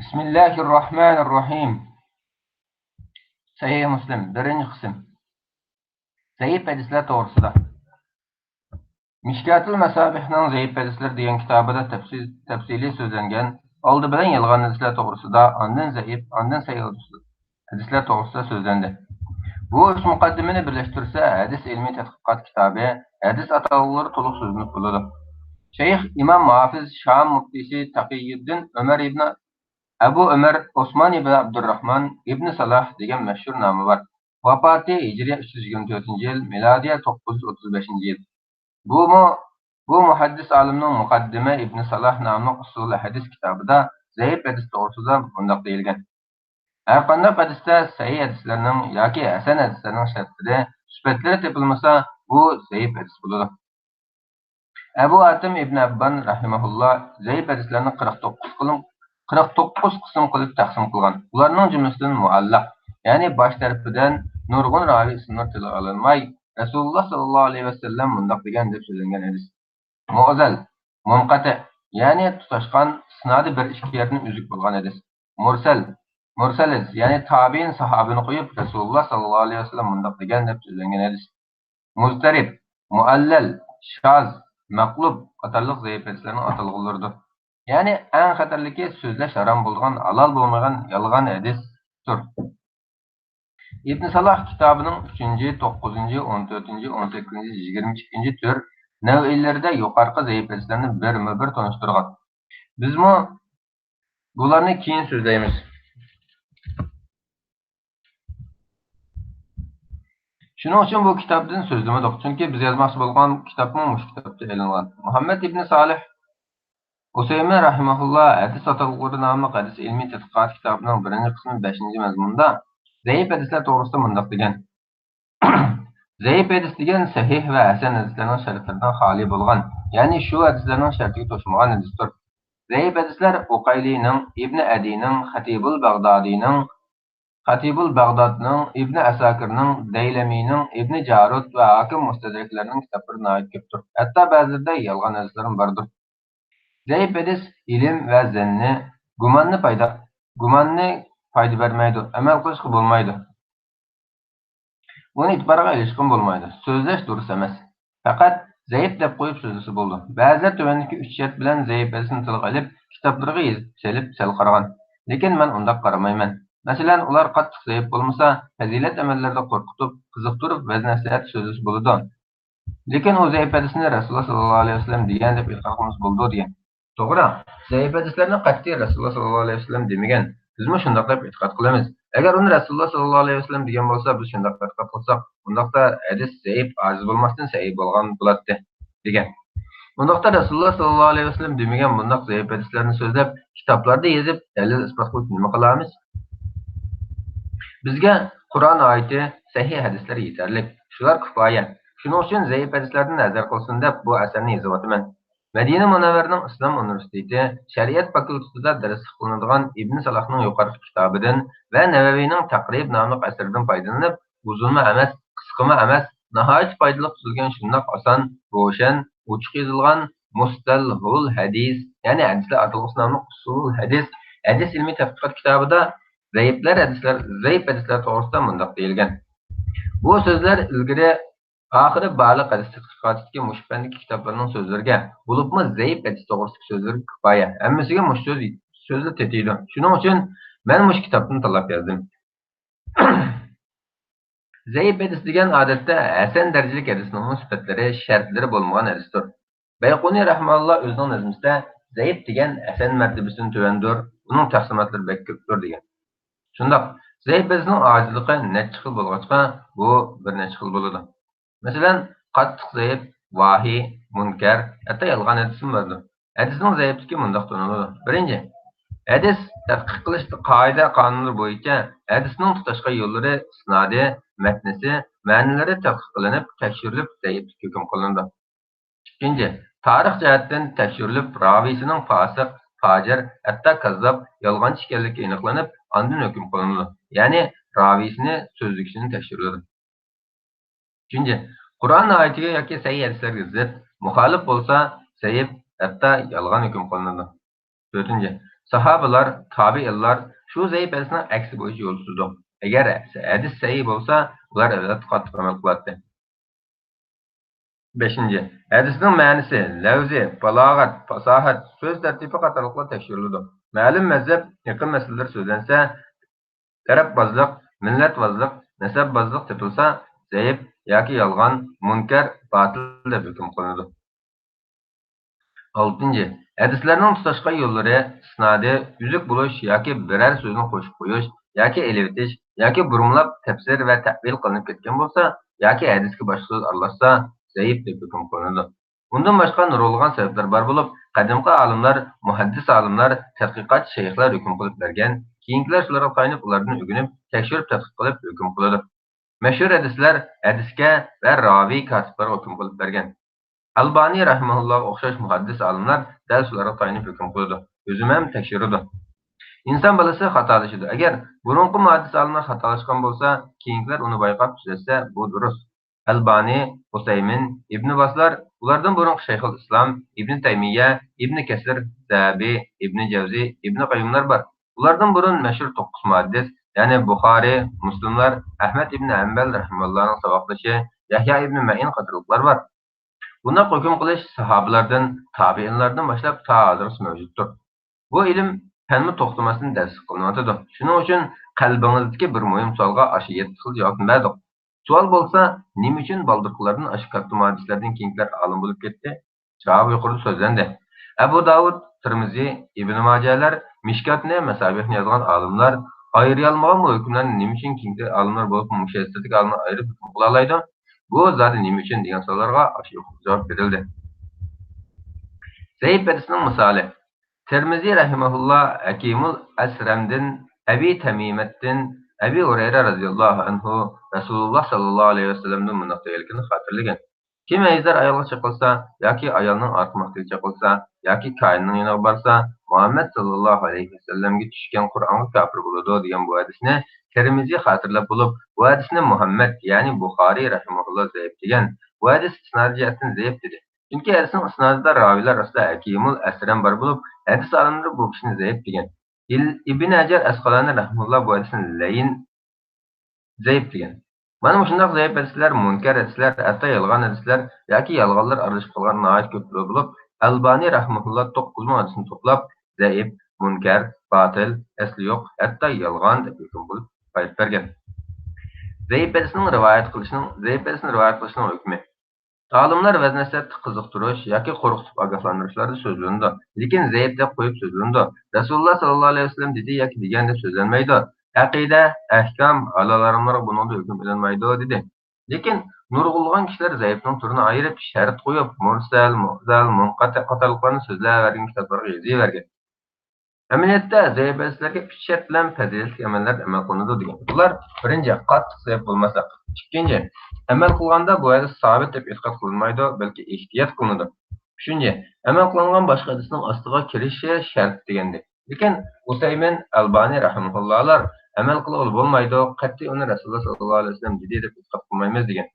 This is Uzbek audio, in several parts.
Bismillahirrahmanirrahim. Sahih Müslim, birinci kısım. Zayıf hadisler doğrusida. Mishkatul Masabihning Zayıf hadisler degan kitobida tafsili so'zlangan, oldi bilan yolg'on hadislar to'g'risida, ondan zayıf, ondan sahih hadislar to'g'risida so'zlandi. Bu üç muqaddimani birlashtirsa, hadis ilmiy tadqiqot kitobi, hadis atalg'ilari to'liq so'zlanib bo'ladi. Shayx İmam Muhafiz Sham muftisi Taqiyuddin Umar ibn Abu Ömer Osman ibn Abdurrahman ibn Salah degan mashhur nomi bor. Vafoti Hijriy 324-yil, milodiy 935-yil. Bu muhaddis olimning Muqaddima ibn Salah nomli usul hadis kitobida zaif hadis to'g'risida bundoq deyilgan. Har qanday hadisda sahih hadislarning yoki hasan hadislarning shartlari, sifatlari topilmasa, bu zaif hadis bo'ladi. Abu Atim ibn Abban rahimahulloh zaif hadislarni 49 qism qilib taqsim qilgan. Ularning jumlasidan muallaq, ya'ni bosh tarafidan nurg'un ravi ismlar tilga olinmay, Rasululloh sallallohu alayhi vasallam mundoq degan deb so'zlangan hadis. Mu'zal, munqati, ya'ni tutashgan isnodi bir ikki yerdan uzuk bo'lgan hadis. Mursal, ya'ni tabiin sahobini qo'yib Rasululloh sallallohu alayhi vasallam mundoq degan deb so'zlangan hadis. Muztarib, muallal, shaz, maqlub qatorliq zaif hadislarning atalg'ilaridir. Yani en xatarliki sözleş haram bulgan, halal bulmagan, yalgan hadisdir. İbn Salah kitabının 3, 9, 14, 18, 22 tür nev'illerinde yukarı zayıf hadislerini bir tanıştırgan. Biz bularını keyin sözleyimiz. Şunun için bu kitaptan sözlemedik. Çünkü biz yazması bulgan kitabın bu kitapta elingan. Muhammed ibn Salih Useymin rahimahullah hadis atalg'uri nomli hadis ilmiy tadqiqot kitobining 1-qismi 5-mazmunda zaif hadislar to'g'risida mundoq degan. Zaif hadis degan sahih va hasan hadislarning shartlaridan xoli bo'lgan, ya'ni shu hadislarning shartiga to'shmagan hadisdir. Zaif hadislar Uqaylining, Ibn Adining, Xatibul Bag'dodning, Ibn Asakirning, Daylamining, Ibn Jarud va Hakim Mustadraklarning kitoblaridan oid ko'pdir. Hatto ba'zida yolg'on hadislar bordir. Zaif hadis ilim ve zenni, gumanni fayda vermeydi, amel qilishga bo'lmaydi. Uni itibarga ilishqin bo'lmaydi. So'zlash durust emas. Faqat zaif deb qo'yib so'zlasa bo'ldi. Ba'zilar tuvandagi 3 shart bilan zaif hadisni tilga olib, kitoblarga yozib selib sal qaragan. Lekin men undaq qaramayman. Masalan, ular qattiq zaif bo'lmasa, fazilat amallarda qo'rqitib, qiziqtirib vazn-nasihat so'zlasa bo'ladi. Lekin o zaif hadisni Rasululloh sallallohu alayhi vasallam degan deb e'tiqodimiz bo'ldi degan. To'g'ri, zaif hadislarni qat'iy Rasululloh sallallohu alayhi vasallam demagan. Biz shundoq deb e'tiqod qilamiz. Agar uni Rasululloh sallallohu alayhi vasallam degan bo'lsa, biz shundoq e'tiqod qilsak, undaqda hadis zaif, ojiz bo'lmasdan sahih bo'lgan bo'ladi degan. Undaqda Rasululloh sallallohu alayhi vasallam demagan bundoq zaif hadislarni so'zlab, kitoblarda yozib, dalil isbot qilib nima qilamiz? Bizga Qur'on oyati, sahih hadislar yetarli. Shular kifoya. Shuning uchun zaif hadislardan nazar qilsin deb bu asarni yozyapman. Madina Munavvarning Islom universiteti Shariat fakultetida dars qilinadigan Ibn Salahning yuqorqi kitobidan va Navaviyning Taqrib nomli asaridan foydalanib, uzunma emas, qisqama emas, nihoyat foydali tuzilgan shundoq oson, ro'shan, ochiq yozilgan Mustalhul hadis, ya'ni hadislar atalg'usi nomli usul hadis ilmiy tadqiqot kitobida zaif hadislar to'g'risida mundoq deyilgan. Bu so'zlar ilgari oxiri baliq hadis tadqiqotidagi mushbandagi kitoblarning so'zlariga, bo'libmi zaif hadis to'g'risidagi so'zlar kifoya. Hammasiga so'zlar tetiydi. Shuning uchun men mush kitobni tanlab yozdim. Zaif hadis degan odatda hasan darajalik hadisning sifatlari, shartlari bo'lmagan hadisdir. Bayquni rahimahulloh o'zining nazmida zaif degan hasan martabasidan tuvandir, uning taqsimotlari bek ko'pdir degan. Shundoq, zaif hadisning ojizligi necha xil bo'lg'achqa, bu bir necha xil bo'ladi. Masalan, qattiq zaif, vahiy, munkar, hatto yolg'on hadisim bordir. Hadisning zaifligi mundoq taniladi. Birinchi, hadis tadqiq qilishda qoida qonunlar bo'yicha hadisning tutashgan yo'llari, isnodi, matnisi, ma'nolari tadqiq qilinib, tekshirilib, zaiflik hukm qilindi. Ikkinchi, tarix jihatdan tekshirilib, ravisining fosiq, fojir, hatto kazzob, yolg'onchi ekanligi aniqlanib, ondan hukm qilindi. Ya'ni ravisini so'zlikishini tekshiriladi. Üçüncü, Kur'an ayetiga yoki sahih hadislarga zid, muxolif bo'lsa, zaif, hatto yolg'on hukm qilinadi. To'rtinchi, Sahabalar, tabiinlar shu zaif hadisning aksi bo'yicha yo'l tutdi. Agar hadis sahih bo'lsa, ular albatta qattiq amal qiladi. 5. Hadisning ma'nosi, lafzi, balog'at, fasohat, so'z tartibi qatorliqlar tekshiriladi. Ma'lum mazhab, iqim masalalar so'zlansa, tarafbozlik, millatbozlik, nasabbozlik topilsa, zaif yoki yolg'on, munkar, botil deb hukm qilinadi. 6. Hadislarning tutashgan yo'llari, isnodi, uzuk bo'lish yoki biror so'zni qo'shib qo'yish yoki elivitish yoki burumlab tafsir va ta'bil qilinib ketgan bo'lsa, yoki hadisga boshqa so'z aralashsa, zaif deb hukm qilinadi. Bundan boshqa nurg'ulg'an sabablar bor bo'lib, qadimgi olimlar, muhaddis olimlar, tadqiqot shayxlar hukm qilib bergan, keyingilar shularga tayanib ulardan o'rganib, tekshirib tadqiq qilib hukm qiladi. Mashhur hadislar hadisga va raviy katiblarga hukm qilib bergan. Albani rahimahullohga o'xshash muhaddis olimlar dal shularga tayanib hukm qiladi. O'zim ham tekshirdi. Inson balasi xatolashadi. Agar burunqi muhaddis olimlar xatolashgan bo'lsa, keyingilar uni bayqab tuzatsa, bu durust. Albani, Husaymin, Ibn Baslar, ulardan burunqi Shayxul Islom, Ibn Taymiyya, Ibn Kasir, Zabi, Ibn Javzi, Ibn Qayyumlar bor. Ulardan burun mashhur 9 muhaddis, ya'ni Buxoriy, Muslimlar, Ahmad ibn Hanbal rahimahullohning saboqdoshi, Yahya ibn Ma'in qatorliqlar bor. Buna hukm qilish sahobalardan, tabiinlardan boshlab ta hozirgacha mavjuddir. Bu ilm fanni to'xtamasdan dars qilinadi. Shuning uchun qalbingizdagi bir muhim savolga ashi 7 xil javobni berdik. Savol bo'lsa, nima uchun baldirqlardan ashi katta muhaddislardan keyingilar olim bo'lib ketdi? Javob yuqorida so'zlandi. Abu Davud, Tirmiziy, Ibn Majahlar, Mishkatni, Masabihni yozgan olimlar ayırılmagan hukmlarni nima uchun keyingi olimlar bo'lib, mushassidik olimlar ayirib hukm qila oladi? Bu zodi nima uchun degan savollarga javob berildi. Zaif hadisning misoli. Tirmiziy rahimahulloh Hakimul Asramdan, Abi Tamimatdan, Abi Hurayra radhiyallohu anhu Rasululloh sallallohu alayhi vasallamdan bunday deganligini xotirlagan. Kim ayzar ayolga chiqilsa yoki ayolning ortmoqligiga chiqilsa yoki koinning yoniga borsa, Muhammad sallallohu alayhi vasallamga tushgan Qur'onga kofir bo'ladi degan bu hadisni Tirmiziy xotirlab bo'lib, bu hadisni Muhammad, ya'ni Buxoriy rahimahulloh zaif degan. Bu hadis isnod jihatdan zaif dedi. Chunki hadisning isnodida raviylar orasida Hakimul Asram bor bo'lib, hadis olimlari bu kishini zaif degan. Ibn Hajar Asqalani rahimahulloh bu hadisni layin zaif degan. Mana shunday zaif hadislar, munkar hadislar, hatto yolg'on hadislar yoki yolg'onlar aralashib qolgan nihoyat ko'p bo'lib, Albani rahimahulloh 9 hadisni to'plab zaif, munkar, botil, asli yo'q, hatto yolg'on deb hukm qilib qo'yib bergan. Zaif hadisni rivoyat qilishning hukmi. Olimlar vaznasatni qiziqtirish yoki qo'rqitib ogohlantirishlarda so'zlanadi. Lekin zaif deb qo'yib so'zlanadi. Rasululloh sallallohu alayhi vasallam dedi yoki deganda so'zlanmaydi. Aqida, ahkam, halol haramlar buningda hukm qilinmaydi dedi. Lekin nurg'ulg'an kishilar zaifning turini ayirib, shart qo'yib, mursal, mu'zal, munqati qatorliqlarni so'zlayvergan kitoblarga yozavergan. Amaliyotda zaif hadislarga 3 shart bilan fazilatli amallar amal qilinadi degan. Bular birinchi, qattiq zaif bo'lmasa. Ikkinchi, amal qilganda bu hadis sabit deb e'tiqod qilinmaydi, balki ehtiyot qilinadi. Uchinchi, amal qilingan boshqa hadisning ostiga kirishi shart degandi. Lekin Usaymin, Albani rahimahullohlar amal qilib bo'lmaydi, qat'iy uni Rasululloh sallallohu alayhi vasallam dedi deb e'tiqod qilmaymiz degan.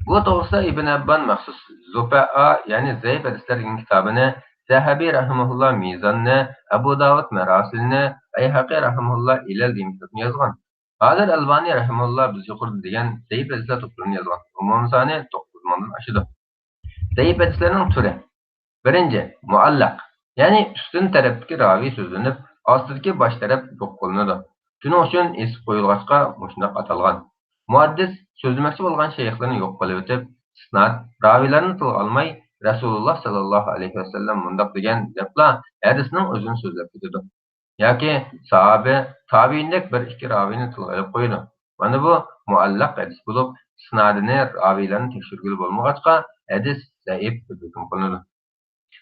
Bu to'g'risida Ibn Abban maxsus Zufa'a, ya'ni zaif hadislar degan kitobini, Zahabiy rahimahulloh Mizonni, Abu Davud Marasilni, Bayhaqi rahimahulloh Ilal degan kitobni yozgan. Hozir Albani rahimahulloh biz yuqorida degan zaif hadislar to'plamini yozgan. Umum soni 9 mondan oshadi. Zaif hadislarning turi. Birinchi, muallaq, ya'ni ustun tarafdagi raviy so'zlanib, ostidagi bosh taraf yo'q qilinadi. Shuning uchun esib qo'yilg'achqa shunday atalgan. Muhaddis so'zlamoqchi bo'lgan shayxlarni yo'q qilib o'tib, isnod raviylarni tilga olmay, Rasululloh sallallohu alayhi vasallam bunday degan debla hadisning o'zini so'zlab ketadi. Yoki sahabe, tabiindek bir ikki raviyni tilga olib qo'ydi. Mana bu muallaq hadis bo'lib, isnodini raviylarni tekshirgili bo'lmag'achqa hadis zaif deb hukm qilinadi.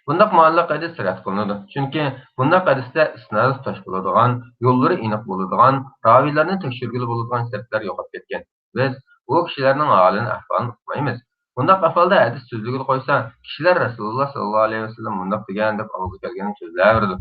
Bundaq muallaq hadis rad qilinadi. Chunki bundaq hadisda isnodi tosh bo'ladigan, yo'llari aniq bo'ladigan, raviylarni tekshirgili bo'ladigan shartlar yo'qolib ketgan. Biz bu kishilarning holini ahvolini uqmaymiz. Bundaq ahvolda hadis so'zligiga qo'ysa, kishilar Rasululloh sallallohu alayhi vasallam bundaq degan deb olib kelganini so'zlayveradi.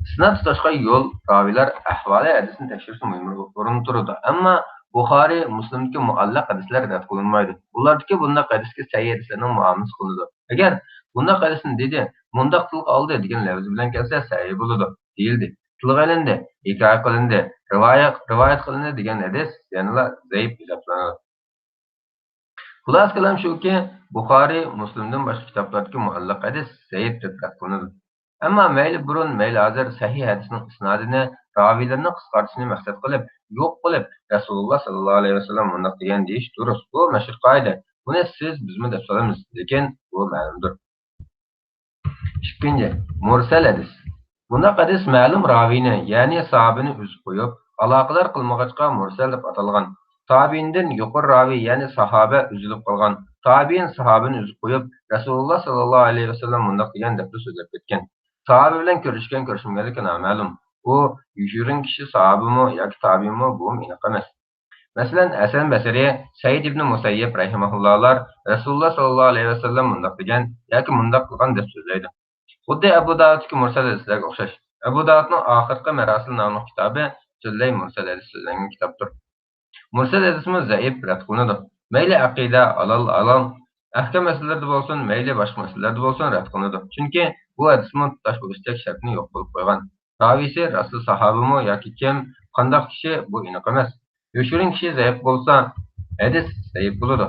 Isnod tutashgan yo'l, raviylar ahvoli hadisni tekshirishni muhim o'rin turadi. Ammo Buxoriy, Muslimdagi muallaq hadislar rad qilinmaydi. Ulardagi bundaq hadisga sahih hadislarning muomalasi qilinadi. Agar bundaq hadisni dedi, mundaq tilga oldi degan lafz bilan kelsa sahih bo'ladi deyildi. Tilga ilindi, hikoya qilindi, rivoyat qilindi degan hadis yanada zaif hisoblanadi. Xulosa kalam shuki, Buxoriy, Muslimdan boshqa kitoblardagi muallaq hadis zaif deb qilinadi. Ammo mayli burun, mayli hozir sahih hadisning isnodini, raviylarni qisqartishni maqsad qilib, yo'q qilib, Rasululloh sallallohu alayhi vasallam bunday degan deyish durust. Bu mashhur qoida. Buni siz bizmi deb so'raymiz, lekin bu ma'lumdir. Ikkinchi, mursal hadis. Bunda hadis ma'lum raviyni, ya'ni sahabini o'zib qo'yib, aloqalar qilmag'achqa mursal deb atalgan. Tabiindan yuqori raviy, ya'ni sahaba uzilib qolgan. Tabiin sahabini uzib qo'yib, Rasululloh sallallohu alayhi vasallam bunday degan deb so'zlab ketgan. Sahaba bilan ko'rishmaganligi noma'lum. U yushurin kishi sahabimi yoki tabiinmi bu aniq emas. Masalan, Hasan Basri, Said ibn Musayyib rahimahullohlar Rasululloh sallallohu alayhi vasallam bunday degan yoki bunday qilgan deb so'zlaydi. Xuddi Abu Davud'dagi mursal hadislarga o'xshash. Abu Davudning oxirgi Marasil nomli kitobi so'zlay mursal hadis so'zlangan kitobdir. Mursal hadismi zaif rad qilinadi. Mayli aqida, alal, ahkam masalalarda bo'lsin, mayli boshqa masalalarda bo'lsin rad qilinadi. Chunki bu hadismi tutash bo'lishdek shartni yo'q qilib qo'ygan. Ravisi rasul sahobimi yoki kim, qandoq kishi bu aniq emas. Yoshirin kishi zaif bo'lsa, hadis zaif bo'ladi.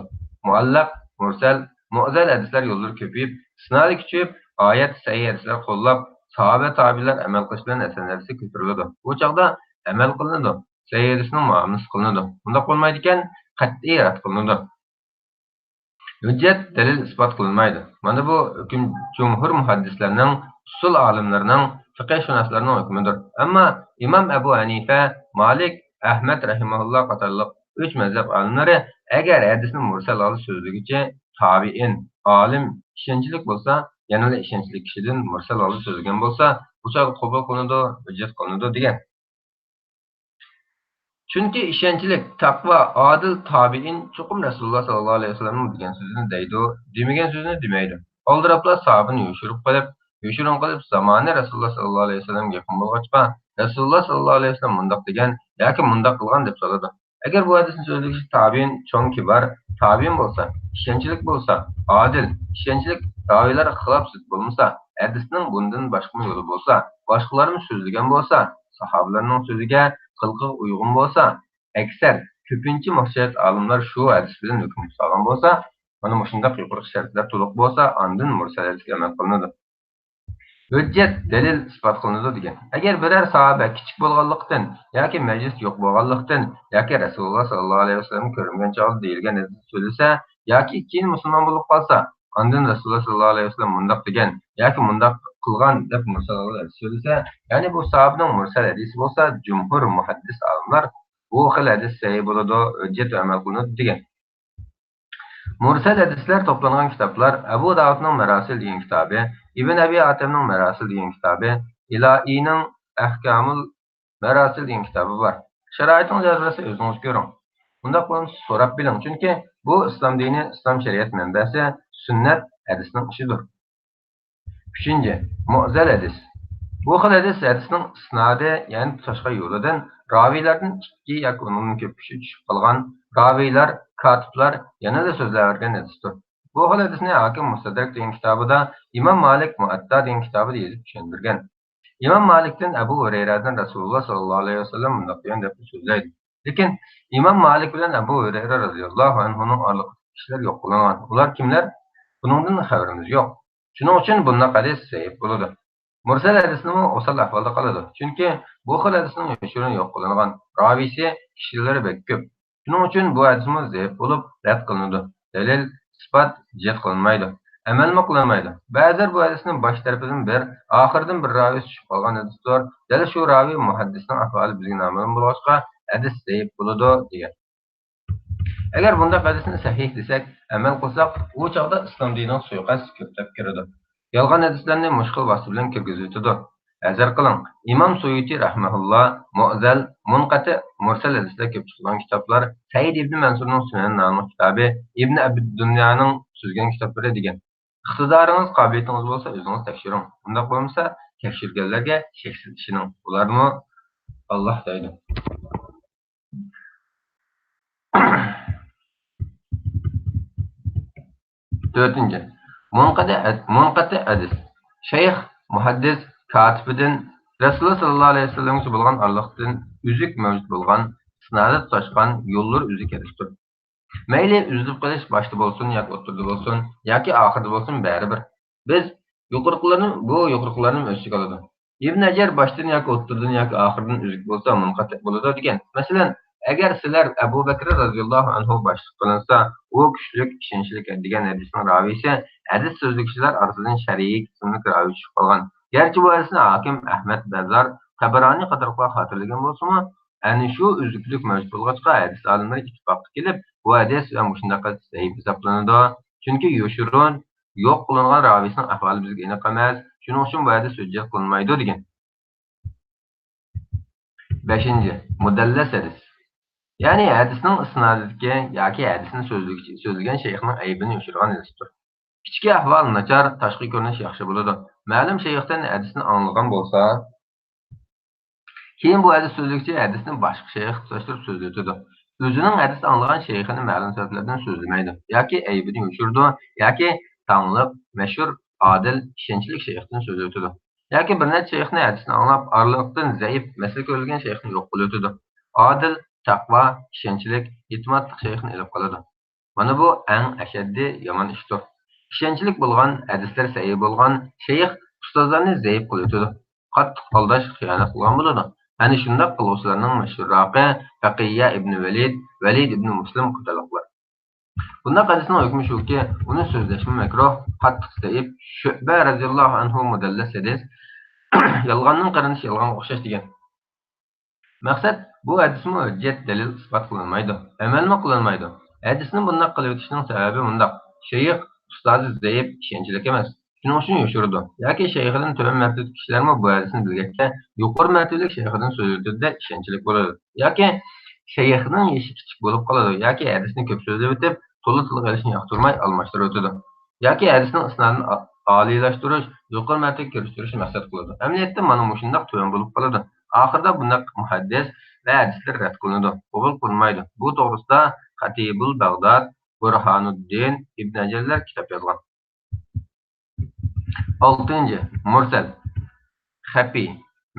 Muallaq, mursal, mu'zal hadislar yo'llari ko'payib, isnodi kuchayib, oyat sahih hadislar qo'llab, sahoba tabi'lar amal qilish bilan hasanlarsi ko'tariladi. Bu chaqda amal qilinadi. Sahih hadisning muomalasi qilinadi. Bunda bo'lmaydi ekan, qat'iy rad qilinadi. Hujjat dalil isbot qilinmaydi. Mana bu hukm jumhur muhaddislarning, usul olimlarining, fiqhshunoslarning hukmidir. Ammo Imom Abu Hanifa, Malik, Ahmad rahimahulloh qatorliq 3 mazhab olimlari agar hadisni mursal olib so'zlagicha tabiin, olim, ishonchlik bo'lsa, yanada ishonchli kishidan mursal olib so'zlagan bo'lsa, bu chog'i qabul qilinadi, hujjat qilinadi degan. Chunki ishonchlik, taqvo, odil tabiin chuqum Rasululloh sallallohu alayhi vasallam degan so'zni deydi, demagan so'zni demaydi. Oldirablar sahabini yoshirin qilib zamoni Rasululloh sallallohu alayhi vasallam yaqin bo'lg'achqa, Rasululloh sallallohu alayhi vasallam bundoq degan yoki bundoq qilgan deb so'radi. Agar bu hadisni so'zlagichi tabiin cho'ng kibar, tabiin bo'lsa, ishonchlik bo'lsa, odil, ishonchlik raviylar xilofsiz bo'lmasa, hadisning bundan boshqa yo'li bo'lsa, boshqalarning so'zlagan bo'lsa, sahobalarning so'ziga qilqi uyg'un bo'lsa, aksar ko'pincha muhtajat olimlar shu hadis bilan hukm chiqargan bo'lsa, mana shunday yuqori shartlar to'liq bo'lsa, andin mursal hadisga amal qilinadi. Hujjat dalil isbot qilinadi degan. Agar biror sahoba kichik bo'lganlikdan yoki majlis yo'q bo'lganlikdan yoki Rasululloh sallallohu alayhi vasallam ko'ringan chog'da deyilgan so'zlasa yoki keyin musulmon bo'lib qolsa, andin Rasululloh sallallohu alayhi vasallam bundoq degan yoki bundoq qilgan deb mursal hadis so'zlasa, ya'ni bu sahobaning mursal hadisi bo'lsa, jumhur muhaddis olimlar bu xil hadis sahih bo'ladi, hujjat amal qilinadi degan. Mursal hadislar to'plangan kitoblar Abu Davudning Marasil degan kitobi, Ibn Abi Atimning Marasil degan kitobi, Ilaiyning Ahkamul Marasil degan kitobi bor. Sharoitning jazbasi o'zingiz ko'ring. Bunda qilib so'rab biling, chunki bu islom dini, islom shariat manbasi, sunnat hadisning ishidir. 3. Mu'zal hadis. Bu xil hadisning isnodi, ya'ni tashqi yo'lidan raviylardan 2 yoki undan ko'p kishi tushib qolgan raviylar, katiblar yanada so'zlayotgan hadisdir. Bu xil hadisni Hakim Mustadrak degan kitobida, Imom Malik Muatta degan kitobida yozib tushuntirgan. Imom Malikdan Abu Hurayradan Rasululloh sallallohu alayhi vasallam bunday degan deb so'zlaydi. Lekin Imom Malik bilan Abu Hurayra radhiyallohu anhuning oraliqdagi kishilar yo'q qilingan. Ular kimlar? Buningdan xabarimiz yo'q. Shuning uchun bunday hadis zaif bo'ladi. Mursal hadisning o'sal ahvolda qoladi. Chunki bu xil hadisning yoshirin yo'q qilingan. Ravisi kishilari ko'p. Shuning uchun bu hadisimiz zaif bo'lib rad qilinadi. Dalil isbot ijod qilinmaydi. Amalmi qilinmaydi. Ba'zilar bu hadisning bosh tarafidan bir, oxiridan bir raviy tushib qolgan hadisdir. Dalil shu raviy muhaddisning ahvoli bizga noma'lum bo'lishqa hadis zaif bo'ladi degan. Agar bunday hadisni sahih desak, amal qilsak, u chaqda islom dinining suiqasd ko'plab kiradi. Yolg'on hadislarni mushkil vosita bilan kirgizuvchidir. Azar qiling. Imom Suyuti rahimahulloh Mu'zal, Munqati, Mursal hadislar ko'p chiqqan kitoblar Said ibn Mansurning Sunan nomli kitobi, Ibn Abi Dunyoning tuzgan kitoblari degan. Iqtidoringiz, qobiliyatingiz bo'lsa, o'zingiz tekshiring. Bunday bo'lmasa, tekshirganlarga cheksiz ishining. Ularni Alloh deydi. 4. Munqati hadis. Şeyh, muhaddis, katibidin Resulullah sallallahu aleyhi ve sellem'e bo'lgan arlıqdan üzük mevcut bo'lgan, isnadi tutashgan yo'llar üzük edishdir. Mayli üzülüp qilish boshda bo'lsin yoki o'rtada bo'lsin yoki oxirida bo'lsin baribir. Biz bu yuqoriqlarni o'ziga oladi. Ibn Hajar boshdan yoki o'rtadan yoki oxirdan üzük bo'lsa munqati bo'ladi degan. Masalan, agar sizlar Abu Bakr radhiyallohu anhu boshliq qilinsa, u kuchlik, ishonchli degan hadisning ravisi hadis so'zlikchilar orasidan shar'iy qismni ravi tushib qolgan. Garchi bu hadisni Hakim, Ahmad, Bazar, Tabarani qatorliqlar xotirlagan bo'lsa-mu, ana shu üzüklük mavjud bo'lg'achqa hadis olimlari ittifoqqa kelib bu hadis va mushundaqa sahih hisoblanadi. Chunki yoshurun yo'q qilingan ravisning ahvoli bizga aniq emas. Shuning uchun bu hadis hujjat qilinmaydi degan. 5. Mudallas hadis. Ya'ni hadisning isnodidagi yoki hadisni so'zlagan shayxning aybini yoshirgan hadisdir. Ichki ahvol nachar, tashqi ko'rinish yaxshi bo'ladi. Ma'lum shayxdan hadisni anglagan bo'lsa, keyin bu hadis so'zlikchi hadisni boshqa shayx tutashtirib so'zlatadi. O'zining hadis anglagan shayxini ma'lum sabablardan so'zlamaydi yoki aybini yoshirdi yoki tanlıq, mashhur, adil, ishonchli shayxdan so'zlatadi. Yoki bir necha shayxni hadisni anglab, araliqdan zaif, masala ko'rilgan shayxni yo'q qiladi. Adil, taqvo, ishonchli, e'timodli shayxni ilib qoladi. Mana bu eng ashaddiy yomon ishdir. Ishonchli bo'lgan, hadislar sahih bo'lgan shayx ustozlarni zaif qiladi. Qattiq aldash, xiyonat qilgan bo'ladi. Ana shunday qiluvchilarning mashhurroqi Faqiyya ibn Valid ibn Muslim qatorliqlar. Bunday hadisning hukmi shuki, uni so'zlashmi makruh, qattiq zaif, Shu'ba radhiyallohu anhu mudallas hadis, yolg'onning qarinishi yolg'onga o'xshash degan. Maqsad bu hadismi hujjat dalil isbot qilinmaydi, amalmi qilinmaydi. Hadisni bunday qilib o'tishning sababi bundaq. Shayx ustozi zaif, ishonchli emas. Shuning uchun yoshirdi. Yoki shayxidan to'g'ri martabali kishilarmi bu hadisni bilganda yuqori martabali shayxidan so'zladida ishonchli bo'ladi. Yoki shayxning yeshi kichik bo'lib qoladi, yoki hadisni ko'p so'zlab o'tib, to'liq tilga olishni yoqtirmay almashtirib o'tadi. Yoki hadisning isnodini oliylashtirish, yuqori martabaga ko'rsatishni maqsad qiladi. Amaliyotda mana shunday to'g'ri bo'lib qoladi. Oxirida bunday muhaddis va hadislar rad qilinadi, qabul qilinmaydi. Bu to'g'risida Xatibul Bag'dod, Burhanuddin ibn Hajarlar kitob yozgan. 6. Mursal. Xafi.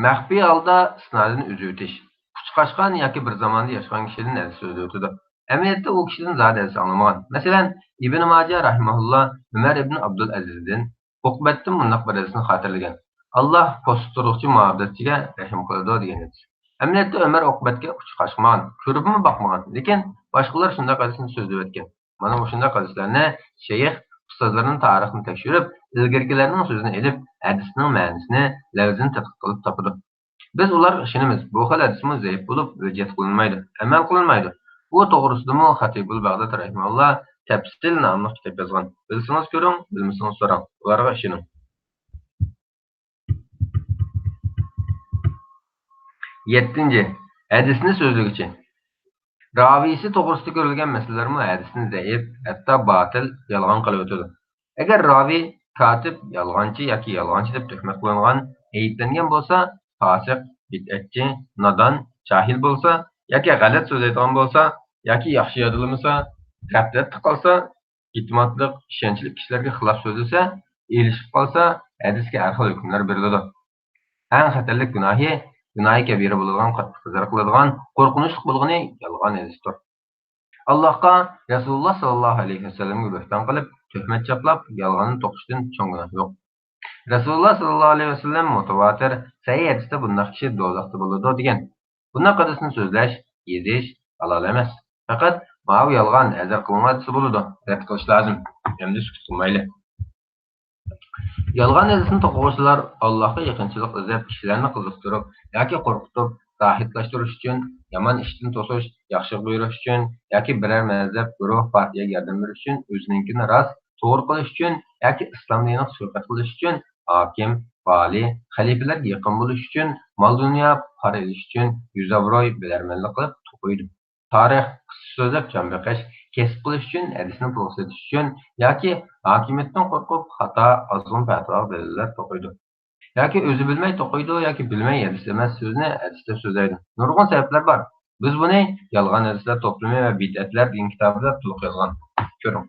Maxfiy holda isnodini uzib o'tish. Quchqashgan yoki bir zamonda yashagan kishidan hadis so'zlab o'tadi. Amaliyotda u kishidan zot hadis anglamagan. Masalan, Ibn Majah rahimahulloh Umar ibn Abdul Azizdan Uqbatdan bunday bir hadisni xotirlagan. Allah posturuqchi muhabbatchiga rahim qiladi degan hadis. Amaliyotda Umar Uqbatga quchqashgan, ko'ribmi boqmagan, lekin boshqalar shunday hadisni so'zlab o'tgan. Mana shunday hadislarni shayx ustozlarning tarixini tekshirib, ilgirgilarning so'zini elib, hadisning ma'nosini, lafzini tadqiq qilib topadi. Biz ular ishonamiz. Bu xil hadisimiz zaif bo'lib, hujjat qilinmaydi, amal qilinmaydi. Bu to'g'risidami Xatibul Bag'dod rahimahulloh Tafsil nomli kitob yozgan. Bilsangiz ko'ring, bilmasangiz so'rang. Ularga ishoning. 7. Hadisni so'zlaguchi. Ravisi to'g'risida ko'rilgan masalalarmi hadisni zaif, hatto batil, yolg'on qilib o'tadi. Agar ravi katib yolg'onchi yoki yolg'onchi deb tuhmat qilingan, ayblangan bo'lsa, fosiq, bid'atchi, nodon, jahil bo'lsa, yoki g'alati so'zlaydigan bo'lsa, yoki yaxshi yodlamasa, g'aflatda qolsa, e'timodli, ishonchli kishilarga xilof so'zlasa, elishib qolsa, hadisga har xil hukmlar beriladi. Eng xatarli gunohi kabira bo'ladigan, qattiq zarar qiladigan, qo'rqinchli bo'lgani yolg'on hadisdir. Allohga Rasululloh sallallohu alayhi vasallamga bo'xton qilib, tuhmat chaplab, yolg'onni to'qishdan cho'ng gunoh yo'q. Rasululloh sallallohu alayhi vasallam mutawatir sahih hadisda bunday kishi do'zaxda bo'ladi degan. Bunday hadisni so'zlash, yezish halol emas. Faqat ma'u yolg'on azar qilinmasi bo'ladi. Rad qilish lozim. Endi sukut qilmayli. Yolg'on hadisni to'quvchilar Allohga yaqinchilik izlab, kishilarni qiziqtirib yoki qo'rqitib, zohidlashtirish uchun, yomon ishdan to'sish, yaxshi buyurish uchun yoki biror mazhab, guruh, partiyaga yordam berish uchun, o'zininkini rost, to'g'ri qilish uchun yoki islom dinini suhbat qilish uchun, hokim, vali, xalifalarga yaqin bo'lish uchun, mol dunyo pora olish uchun, yuzavroy bilarmonlik qilib to'qiydi. Tarix, so'zlab jambiqish, kesib qilish uchun, hadisni to'g'ritish uchun yoki hokimiyatdan qo'rqib, xato, ozg'in fatvo dalillar to'qiydi. Yoki o'zi bilmay to'qiydi yoki bilmay hadis emas so'zni hadisda so'zlaydi. Nurg'un sabablar bor. Biz buni yolg'on hadislar to'plami va bid'atlar degan kitobda to'liq yozgan. Ko'ring.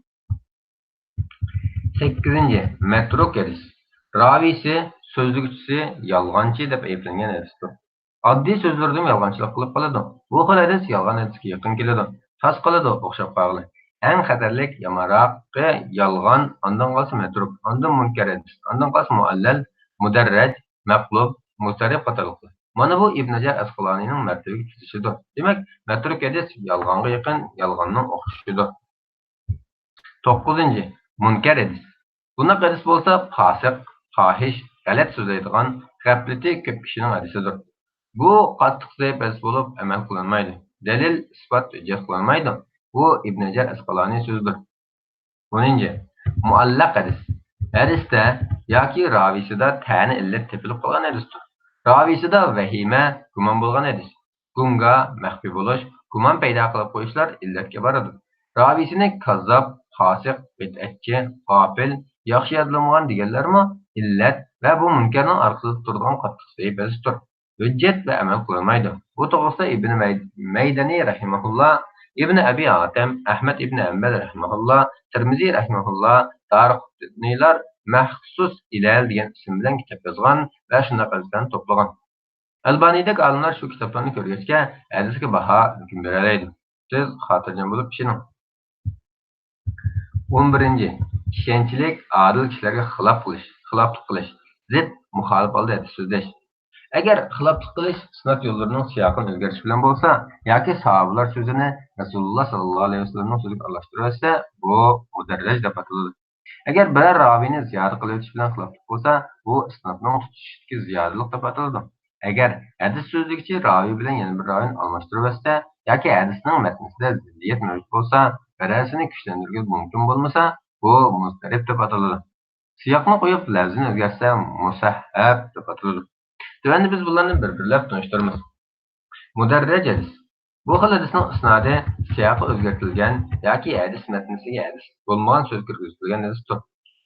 8. Matruk hadis. Ravisi, so'zlig'uchisi yolg'onchi deb ayblangan hadisdir. Oddiy so'zlardan yolg'onchilik qilib qoladi. Bu xil hadis yolg'on hadisga yaqin keladi. Tos qoladi, o'xshab qoladi. Eng xatarlik yamaraqi yolg'on, ondan qolsa matruk, ondan munkar hadis, ondan qolsa muallal, mudarraj, maqlub, mutarib qatorliqlar. Mana bu Ibn Hajar Asqaloniyning martabaga tuzishidir. Demak, matruk hadis yolg'onga yaqin, yolg'onning o'xshishidir. 9. Munkar hadis. Bunaqa hadis bo'lsa, fosiq, fahish, g'alat so'zlaydigan, g'aflati ko'p kishining hadisidir. Bu qattiq zaif hadis bo'lib amal qilinmaydi. Dalil, isbot hujjat qilinmaydi. Bu Ibn Hajar Asqaloniy so'zidir. 10. Muallaq hadis. Hadisda yoki ravisida ta'ni illat tepilib qolgan hadisdir. Ravisida vahima, gumon bo'lgan hadis. Gumga, maxfiy bo'lish, gumon paydo qilib qo'yishlar illatga boradi. Ravisini kazzob, fosiq, bid'atchi, g'ofil, yaxshi yodlanmagan deganlarmi illat va bu munkarning orqasida turgan qattiq zaif hadisdir. Hujjat va amal qilinmaydi. Bu to'g'risida Ibn Maydani rahimahulloh, Ibn Abi Hatim, Ahmad ibn Hanbal rahimahulloh, Tirmiziy rahimahulloh, Darqutniylar maxsus ilal degan ism bilan kitob yozgan va shunaqa hadislarni to'plagan. Albaniyadagi olimlar shu kitoblarni ko'rgachga hadisga baho hukm beradi. Siz xotirjam bo'lib ishining. 11. Ishonchlik adil kishilarga xiloflik qilish, zid muxolif holda hadis so'zlash. Agar xiloflik qilish sunnat yo'llarining siyoqini o'zgartirish bilan bo'lsa, yoki sahobalar so'zini Rasululloh sollallohu alayhi vasallamning so'ziga aralashtirsa, bu mudarraj deb ataladi. Agar biror raviyni ziyoda qilib o'tish bilan xiloflik bo'lsa, bu isnodning tutishdagi ziyodalik deb ataladi. Agar hadis so'zlig'ichi raviy bilan yana bir raviyni almashtirsa, yoki hadisning matnida ziddiyat mavjud bo'lsa, birasini kuchlantirishga mumkin bo'lmasa, bu mustarib deb ataladi. Siyoqni qo'yib, lafzini o'zgartsa, musahhab deb ataladi. Tövəndə biz bunlarını bir-birlab tanıştırırıq. Mudarraj hadis. Bu xil hadisning isnodi siyaqi o'zgartirilgan yoki hadis matniga hadis bo'lmagan so'z kirgizilgan hadisdir.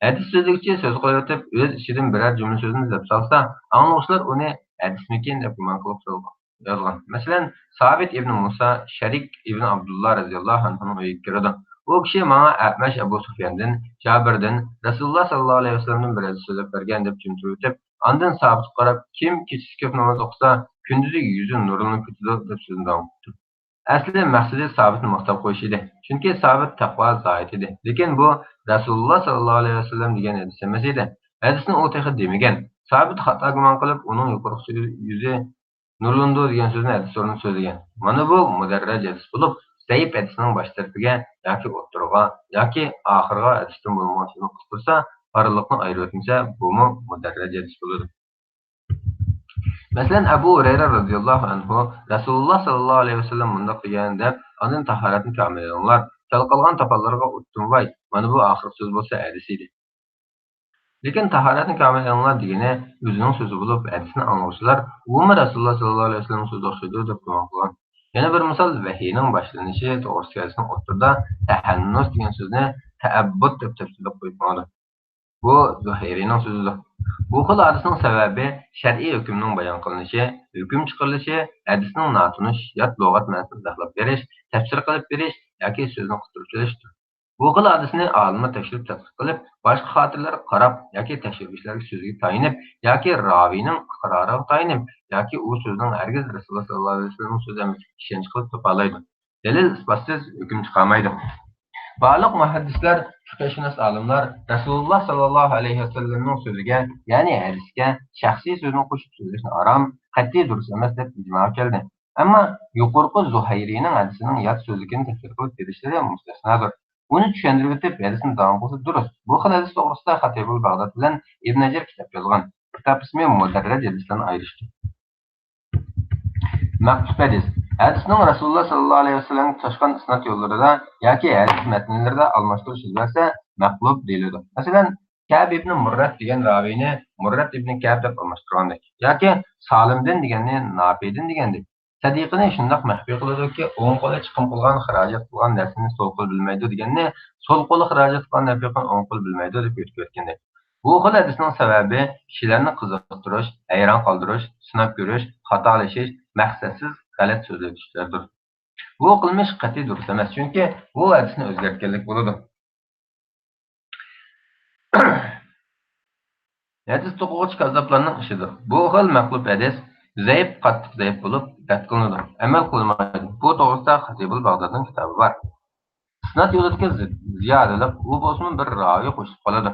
Hadis so'zlig'ichi so'z qo'yib, o'z ichidan biror jumla so'zini izlab solsa, anglag'uvchilar uni hadismikin deb gumon qilib yozgan. Masalan, Sabit ibn Musa, Sharik ibn Abdullah radhiyallohu anhuning uyiga kirdi. U kishi menga Atmash Abu Sufyandan, Jabirdan, Rasululloh sallallohu alayhi vasallamdan bir hadis so'zlab bergan deb tushuntirib, ondan Sabit qarab, kim kechasi ko'p namoz o'qisa, kunduzi yuzi nurlanib ketadi deb so'zni davom etdi. Asli maqsadi Sabitni maqtab qo'yish edi. Chunki Sabit taqvo zoit edi. Lekin bu Rasululloh sallallohu alayhi vasallam degan hadis emas edi. Hadisni u texi demagan. Sabit xato gumon qilib, uning yuqori yuzi nurlandi degan so'zni hadis o'rnida so'zlagan. Mana bu mudarraj hadis bo'lib, zaif hadisning bosh tarafiga yoki o'ttirg'a yoki oxirga hadisdan bo'lmasini qisqarsa, farqliqni ayirib o'tmasa, bu mudarraj hadis bo'ladi. Masalan, Abu Hurayra radhiyallohu anhu Rasululloh sallallohu alayhi vasallam bunda qilgan deb, ondan tahoratni kamillar, qalqalgan topallarga o'ttinvay. Mana bu oxirgi so'z bo'lsa hadis edi. Lekin tahoratni kamillar degani o'zining so'zi bo'lib, hadisni anglag'uvchilar umuman Rasululloh sallallohu alayhi vasallam so'zi o'xshaydi deb gumon qilgan. Yana bir misol vahiyning boshlanishi to'g'risida hadisning o'rtada tahannus degan so'zni ta'abbud deb tafsirlab qo'yilgan. Bu Zuhayriyning so'zidir. Bu xil hadisning sababi shar'iy hukmning bayon qilinishi, hukm chiqarilishi, hadisning notunish yot lug'at ma'nosini aniqlab berish, tafsir qilib berish yoki so'zni qistirib kelishdir. Bu xil hadisni olimlar tekshirib tadqiq qilib, boshqa xotirlar qarab yoki tekshirishlarga so'ziga tayinib, yoki raviyning iqroriga tayinib, yoki u so'zning hargiz Rasululloh sallallohu alayhi vasallam so'zi emas ishonch qilib topalaydi. Dalil isbotsiz hukm chiqarmaydi. Ba'liq muhaddislar, fiqhshunos olimlar Rasululloh sallallohu alayhi vasallamning so'ziga, ya'ni hadisga shaxsiy so'zni qo'shib so'zlashni harom, qat'iy durust emas deb ijmo keldi. Ammo yuqorqi Zuhayriyning hadisining yot so'zligini tafsir qilib berishlari mustasnodir. Uni tushuntirib o'tib, hadisni davom qilsa durust. Bu xil hadis to'g'risida Xatibul Bag'dod bilan Ibn Hajar kitob yozgan. Kitob ismi Mudarraj hadislarni ayirishdi. Maqtub hadis. Hadisning Rasululloh sallallohu alayhi vasallam toshgan isnod yo'llarida yoki hadis matnlarida almashtirish bo'lsa, maqlub deyiladi. Masalan, Ka'b ibn Murrat degan raviyni Murrat ibn Ka'b deb almashtirgandek, yoki Salimdan deganni Nafidin degandek. Sadiqini shundoq maxfiy qiladiki, o'ng qo'li chiqim qilgan, xarajat qilgan narsani so'l qo'l bilmaydi deganni, so'l qo'li xarajat qilgan narsani o'ng qo'l bilmaydi deb aytgandek. Bu xil hadisning sababi kishilarni qiziqtirish, hayron qoldirish, sinab ko'rish, xatolashish, maqsadsiz g'alat so'zlashlardir. Bu qilmish qat'iy durust emas, chunki bu hadisni o'zgartganlik bo'ladi. Hadis to'quvchi kazzoblarning ishidir. Bu xil maqlub hadis zaif, qattiq zaif bo'lib rad qilinadi. Amal qilmaydi. Bu to'g'risida Xatibul Bag'dodning kitobi bor. Isnod yo'lidagi ziyodalik u bo'lsin bir ravi qo'shib qoladi.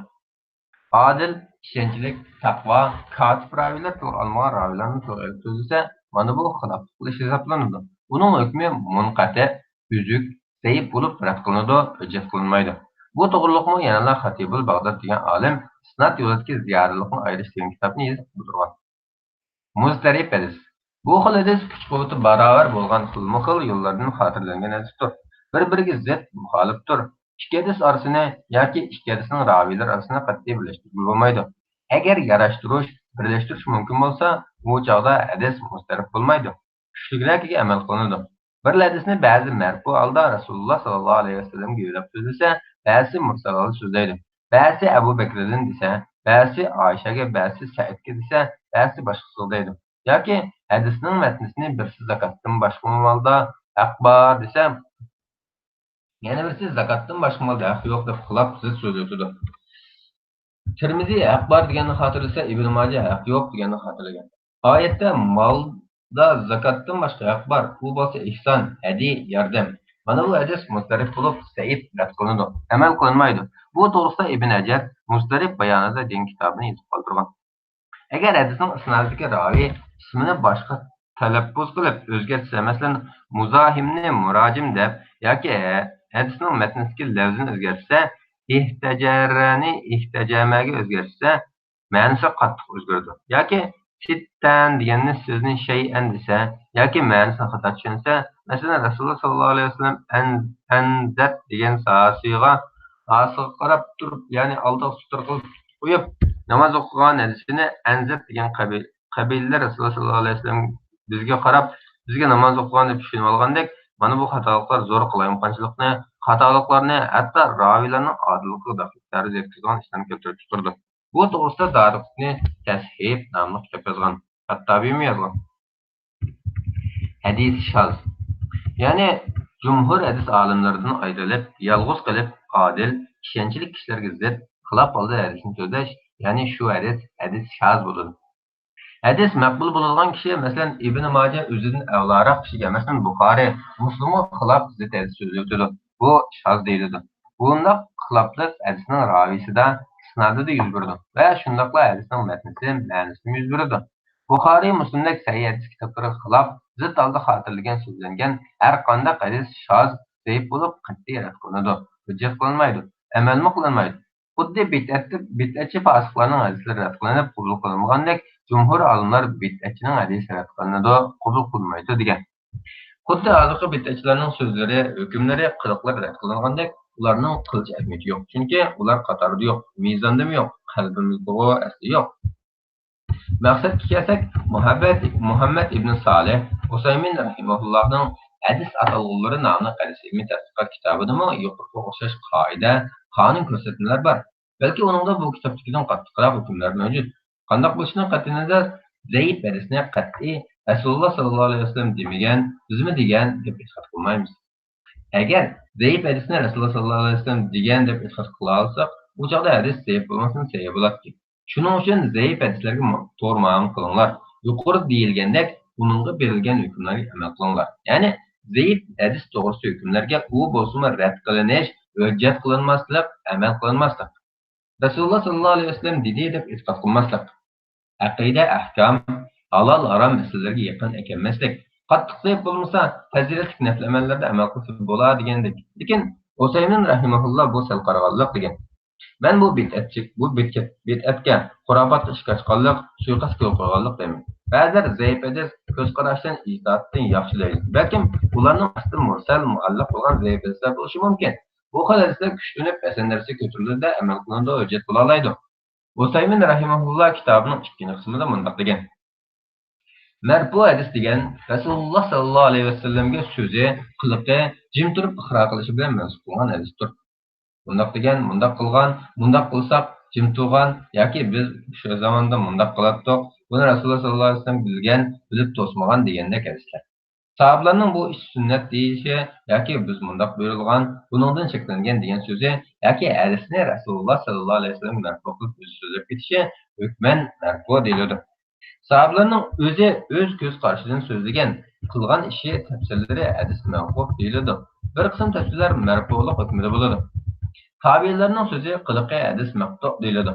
Adil, ishonchlik, taqvo, katib ravilar to'g'ri olmagan ravilarni to'g'ri so'zlasa, mana bu xilof qilish hisoblanadi. Uning hukmi munqati, uzuk, zaif bo'lib rad qilinadi, hujjat qilinmaydi. Bu to'g'riliqmi yana Xatibul Bag'dod degan olim isnod yo'lidagi ziyodilikni ayirish degan kitobni yozib bitirgan. Muzdarib hadis. Bu xil hadis kuch-quvvati barobar bo'lgan xilma-xil yo'llardan xotirlangan hadisdir. Bir-biriga zid, muxolifdir. İki hadis orasini yoki ikki hadisning raviylar orasini qat'iy birlashtirib bo'lmaydi. Agar yarashtirish, birlashtirish mumkin bo'lsa, bu chog'da hadis mustarib bo'lmaydi. Kuchligrakiga amal qilinadi. Bir hadisni ba'zi marfu holda Rasululloh sollallohu alayhi vasallamga yo'lab so'zlasa, ba'zi mursal holda so'zlaydi. Ba'zi Abu Bakrdan desa, ba'zi Oyshaga, ba'zi Saidga desa, ba'zi boshqa so'zlaydi. Yoki hadisning matnisini birsi zakotdan boshqa holda haq bor desa, yana birisi zakotdan boshqa holda haq yo'q deb xilop so'zlaydi. Tirmiziy haq bor deganni xotirlasa, Ibn Majah haq yo'q deganni xotirlagan. Oyatda molda zakotdan boshqa haq bor. Bu bo'lsa ihson, hadiy, yordam. Mana bu hadis mustarif bo'lib, zaif rad qilinadi. Amal qilinmaydi. Bu to'g'risida Ibn Hajar Mustarif bayonida degan kitobni yozib qoldirgan. Agar hadisning isnodidagi ravi ismini boshqa talaffuz qilib o'zgartsa, masalan, muzahimni murojim deb yoki hadisning matnidagi lafzini o'zgartsa, ihtajarani ihtajamaga o'zgartsa, ma'nosi qattiq o'zgaradi. Yoki sittan deganni so'zni shay'an desa, yoki ma'nosini xato tushunsa, masalan, Rasululloh sollallohu alayhi vasallam anzat degan so'ziga asıga qarab turib, ya'ni oldiga sutur qilib qo'yib, namoz o'qigan hadisini anzat degan qabilalar Rasululloh sollallohu alayhi vasallam bizga qarab, bizga namoz o'qigan deb tushunib olgandek, mana bu xatoliklar zo'r qilayotganchilikni, xatoliklarni hatto raviylarning odilligiga daxldor yetkazgan ishlarni keltirib chiqardi. Bu to'g'risida Dariqutni Tashhib nomli kitob yozgan. At-Tabimi yozgan. Hadis shaz. Ya'ni jumhur hadis olimlaridan ayrilib, yolg'iz qilib, adil, ishonchli kishilarga zid, xilof holda hadisni so'zlash, ya'ni shu hadis shaz bo'ladi. Hadis maqbul bo'ladigan kishi, masalan, Ibn Majah o'zidan avvalroq kishiga, masalan, Buxoriy, Muslimga xilof zid hadis so'zlaydi. Bu shaz deyiladi. Bundoq xiloflik hadisning ravisida, isnodida yuz beradi va shundaqla hadisning matnida, ma'nosida yuz beradi. Buxoriy, Muslimdagi sahih hadis kitoblari xilof zid holda xotirlangan so'zlangan har qanday hadis shaz, zaif bo'lib qat'iy rad qilinadi. Hujjat qilinmaydi, amalmi qilinmaydi. Xuddi bid'atchi fasiqlarning hadislari rad qilinib, qabul qilinmagandek, jumhur olimlar bid'atchining hadisi rad qilinadi, qabul qilinmaydi degan. Xuddi hozirgi bid'atchilarning so'zlari, hukmlari, qiliqlari rad qilingandek, ularning qilch ahamiyati yo'q. Chunki ular qatorida yo'q, mezonda yo'q, qalbimizda asli yo'q. Maqsadga kelsak, Muhammad ibn Salih Usaymin rahimahullohning hadis atalg'ulari nomli hadis ilmiy tadqiqot kitobidami yuqoriga o'xshash qoida, qonun ko'rsatmalar bor. Balki uningda bu kitobdagidan qattiqroq hukmlar mavjud. Qanday bo'lishini qat'iy nazar, zaif hadisni qat'iy Rasululloh sollallohu alayhi vasallam demagan, bizmi degan deb e'tiqod qilmaymiz. Agar zaif hadisni Rasululloh sollallohu alayhi vasallam degan deb e'tiqod qila olsak, bu chog'da hadis zaif bo'lmasin, sahih bo'ladi. Shuning uchun zaif hadislarga to'g'ri muomala qilinglar. Yuqori deyilgandek, uningga berilgan hukmlarga amal qilinglar. Ya'ni zaif hadis to'g'risida hukmlarga u bo'lsa rad qilinish, hujjat qilinmaslik, amal qilinmaslik. Rasululloh sollallohu alayhi vasallam dedi deb e'tiqod qilmaslik. Aqida, ahkam, halol, harom masalalarga yaqin ekanmaslik. Qattiq zaif bo'lmasa, fazilatli nafl amallarda amal qilsa bo'ladi degandek. Lekin Usaymin rahimahulloh bu sal qarag'anlik degan. Men bu bid'atga, xurofotga ishga chiqqanlik, suiqasd qilganlik deyman. Ba'zilar zaif hadis ko'z qarashdan itoatdan yaxshilaydi. Balkim ularning asli mursal, muallaq bo'lgan zaif hadislar bo'lishi mumkin. Bu xil hadislar kuchlanib, asanlarga ko'tariladi, amal qilindi, hujjat bo'la oladi. Usaymin rahimahulloh kitobining ikkinchi qismida mundaq degan. Marfu hadis degan Rasululloh sollallohu alayhi vasallamga so'zi, qiliqi, jim turib iqro qilishi bilan mansub bo'lgan hadisdir. Mundaq degan, mundaq qilgan, mundaq qilsaq jim turgan yoki biz shu zamonda mundaq qilatdik, buni Rasululloh sollallohu alayhi vasallam bilgan, bilib to'smagan degandek hadislar. Sahabelerning bu ish sunnat deyishi yoki biz mundaq buyurilgan, buningdan cheklangan degan so'zi yoki hadisni Rasululloh sallallohu alayhi vasallam marfu qilib o'zi so'zlab ketishi hukman marfu deyiladi. Sahabelerning o'zi o'z ko'z qarshidan so'zlagan, qilgan ishi tafsirlari hadis marfu deyiladi. Bir qism tafsirlar marfulik hukmida bo'ladi. Tabiinlarning so'zi qiliqi hadis maqtu deyiladi.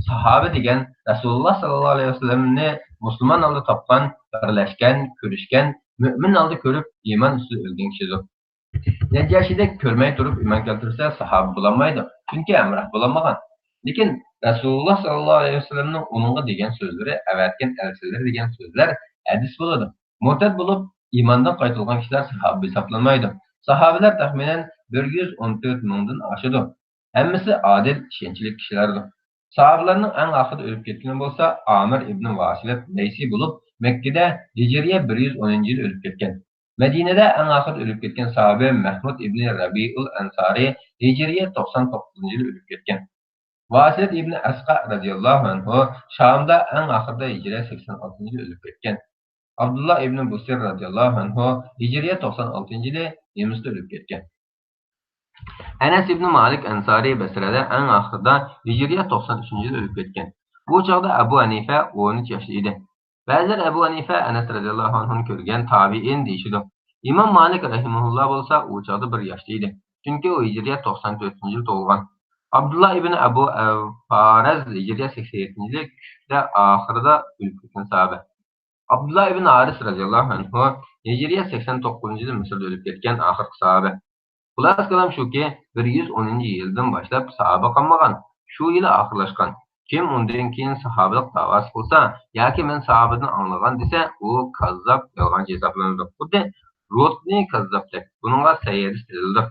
Sahabe degan Rasululloh sallallohu alayhi vasallamni musulmon oldi topgan, birlashgan, ko'rishgan, mo'min oldi ko'rib, iymon ustida o'lgan kishidir. Najashidek ko'rmay turib iymon keltirsa sahoba bo'lolmaydi. Chunki amroh bo'lolmagan. Lekin Rasululloh sallallohu alayhi vasallamning uningga degan so'zlari, avatgan elchilar degan so'zlar hadis bo'ladi. Murtad bo'lib iymondan qaytilgan kishilar sahoba hisoblanmaydi. Sahobalar taxminan 114 mingdan oshadi. Hammasi adil, ishonchli kishilardir. Sahabalarning eng oxirida o'lib ketgani bo'lsa, Amir ibn Vasilat Laysi bo'lib, Makkada Hijriya 110-yil o'lib ketgan. Madinada eng oxirida o'lib ketgan sahabe Mahmud ibn Rabiul Ansari Hijriya 99-yil o'lib ketgan. Vasilat ibn Asqa radhiyallohu anhu Shamda eng oxirida Hijriya 86-yil o'lib ketgan. Abdullah ibn Busir radhiyallohu anhu Hijriya 96-yili Nemisda o'lib ketgan. Anas ibn Malik Ansari Basrada eng oxirida Hijriya 93-yil o'lib ketgan. Bu chog'da Abu Hanifa 13 yoshda edi. Ba'zilar Abu Hanifa Anas radhiyallohu anhuni ko'rgan tabiin deyishdi. Imom Malik rahimahulloh bo'lsa, u chog'da 1 yoshda edi. Chunki u Hijriya 94-yil tug'ilgan. Abdullah ibn Abu Faraz Hijriya 87-yilda oxirida o'lib ketgan sahabe. Abdullah ibn Aris radhiyallohu anhu Hijriya 89-yilda Misrda o'lib ketgan oxirgi sahabe. Xulosa kalam shuki, 110-yildan boshlab sahoba qolmagan. Shu yili oxirlashgan. Kim undan keyin sahobalık davası qilsa yoki men sahobadan anglagan desa, u kazzob, yolg'onchi hisoblanadi. Xuddi Rotni kazzobdek. Buningga sayyidis deyildi.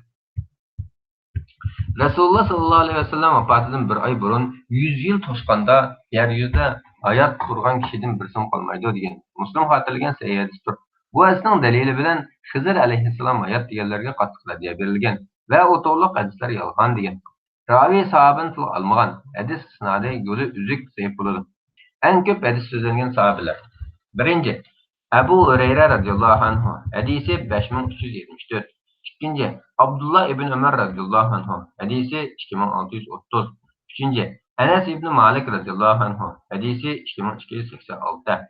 Rasululloh sallallohu alayhi vasallam vafotidan 1 oy burun 100 yil to'shqanda yer yuzida hayot qurgan kishidan birsim qolmaydi degan. Muslim xotirlagan sayyidisdir. Bu hadisning dalili bilan Xizr alayhissalom hayot deganlarga qattiq raddiya berilgan va u to'liq hadislar yolg'on degan. Ravi sahabani til olmagan, hadis isnodi yo'li uzuk zaif bo'ladi. Eng ko'p hadis so'zlangan sahabalar. Birinchi, Abu Hurayra radhiyallohu anhu, hadisi 5374. Ikkinchi, Abdullah ibn Umar radhiyallohu anhu, hadisi 2630. Uchinchi, Anas ibn Malik radhiyallohu anhu, hadisi 2286.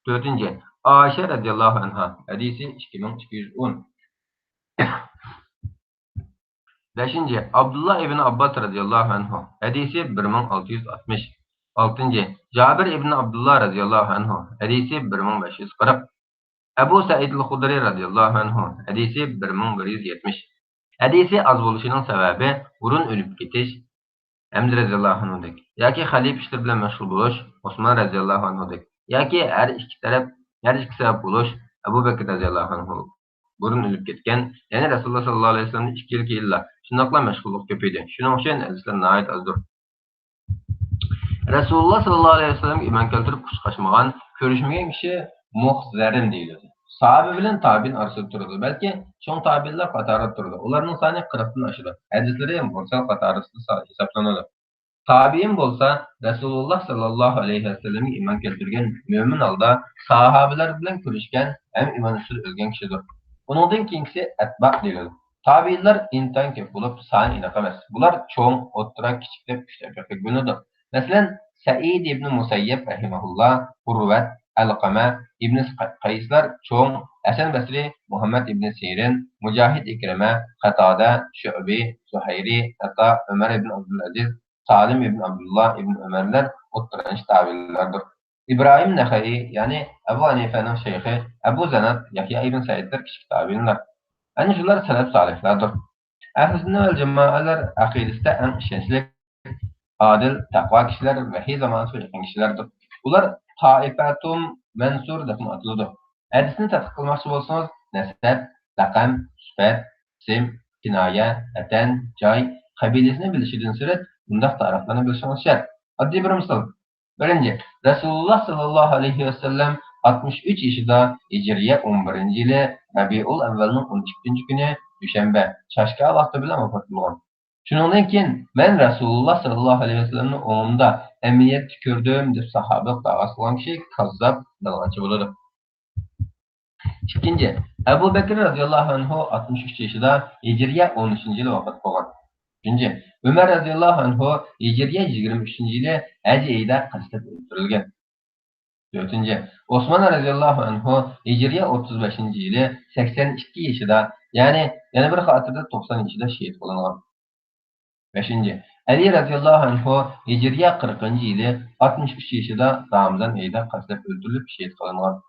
Dördüncü, Ayşe radhiyallohu anha, hadisi 2210. Beşinci, Abdullah ibn Abbas radhiyallohu anhu, hadisi 1660. Altıncı, Cabir ibn Abdullah radhiyallohu anhu, hadisi 1540. Ebu Said al-Hudri radhiyallohu anhu, hadisi 1170. Hadisi az bo'lishinin sababi burun o'lib ketish, Hamza radhiyallohu anhudek yoki xalif ishlar bilan mashg'ul bo'lish, Osmon radhiyallohu anhudek yoki har ikki sabab bo'lish, Abu Bakr radhiyallohu anhu burun o'lib ketgan, ya'ni Rasululloh sallallohu alayhi vasallam 2 yil keyinlar shundoqla mashg'ullik ko'paydi. Shuning uchun hadislar nihoyat azdir. Rasululloh sallallohu alayhi vasallam iymon keltirib xushqashmagan, ko'rishmagan kishi muhzarin deyiladi. Sahabe bilan tabiin orasida turadi. Balki cho'ng tabiinlar qatorida turadi. Ularning soni 40 dan oshadi. Hadislari mursal qatorida hisoblanadi. Tabiin bo'lsa Rasululloh sallallohu alayhi vasallamga iymon keltirgan mo'min holda sahabalar bilan ko'rishgan, ham iymon ustida o'lgan kishidir. Uningdan keyingisi atba deyiladi. Tabiinlar intan ko'p bo'lib, soni aniq emas. Bular cho'ng, o'rta, kichik deb 3 tabaqaga bo'linadi. Masalan, Sa'id ibn Musayyib rahimahullah, Urvat, Alqama ibn Qayslar cho'ng, Hasan Basri, Muhammad ibn Sirin, Mujahid Ikrima, Qatada, Shu'bi, Zuhayri, Ata, Umar ibn Abdul Aziz, Salim ibn Abdullah ibn Umarlar o'ttirinchi tabiinlardir. İbrahim Naxai, ya'ni Abu Hanifa'ning shayxi, Abu Zanat, Yahya ibn Sa'idlar kichik tabiinlar. Ana shular salaf solihlardir. Ahli sunna val jamoalar aqidasida eng ishonchli, adil, taqvo kishilar va hay zamonasiga yaqin kishilardir. Ular Taifatum Mansur deb ataladi. Hadisni tadqiq qilmoqchi bo'lsangiz, nasab, raqam, sifat, ism, kinoya, atan, joy, qabilasini bilishidan surat bundaq ta'riflarni bilishingiz shart. Oddiy bir misol. Birinchi, Rasululloh sallallohu alayhi vasallam 63 yoshida Hijriya 11-yili Rabiul Avvalning 12-kuni dushanba, shashka vaqti bilan vafot bo'lgan. Shuningdan keyin men Rasululloh sallallohu alayhi vasallamning o'ngida amaliyotni ko'rdim deb sahobalar davos qilgan kishi kazzob, yolg'onchi bo'ladi. İkinci, Ebu Bekir radıyallahu anhu 63 yaşında Hicriye 13. yılı vafat bulgan. Üçüncü, Ömer radıyallahu anhu Hicriye 23. yılı Həcc ayında qasdlab öldürülgen. Dördüncü, Osman radıyallahu anhu Hicriye 35. yılı 82 yaşında yani yana bir hatırda 90 yaşında şehit bulungan. Beşinci, Ali radıyallahu anhu Hicriye 40. yılı 63 yaşında Ramazan ayında qasdlab öldürülüp şehit kılıngan.